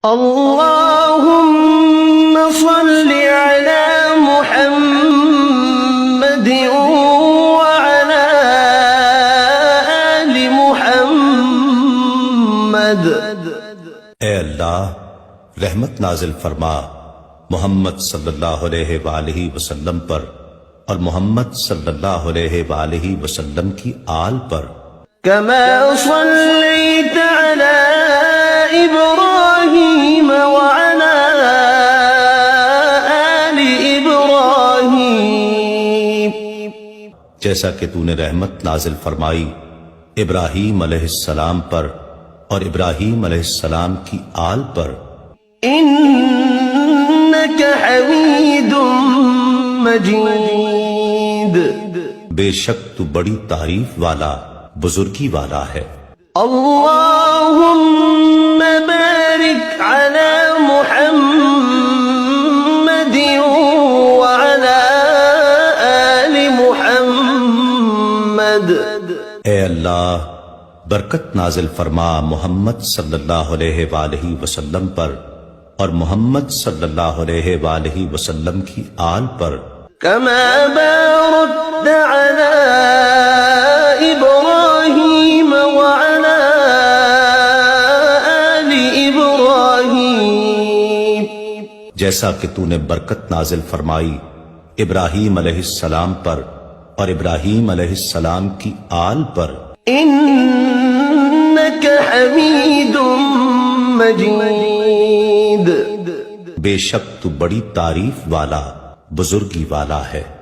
اللهم صل على محمد وعلى آل محمد۔ اے اللہ رحمت نازل فرما محمد صلی اللہ علیہ وآلہ وسلم پر اور محمد صلی اللہ علیہ وآلہ وسلم کی آل پر۔ كما صليت على إبراهيم وعلى آل إبراهيم، جیسا کہ تو نے رحمت نازل فرمائی ابراہیم علیہ السلام پر اور ابراہیم علیہ السلام کی آل پر۔ إنك حميد مجيد، بے شک تو بڑی تعریف والا بزرگی والا ہے۔ اللهم بارك على محمد وعلى آل محمد۔ اے اللہ برکت نازل فرما محمد صلی اللہ علیہ وآلہ وسلم پر اور محمد صلی اللہ علیہ وآلہ وسلم کی آل پر۔ كما باركت على إبراهيم وعلى آل إبراهيم، جیسا کہ تو نے برکت نازل فرمائی ابراہیم علیہ السلام پر اور ابراہیم علیہ السلام کی آل پر۔ إنك حميد مجيد، بے شک تو بڑی تعریف والا بزرگی والا ہے۔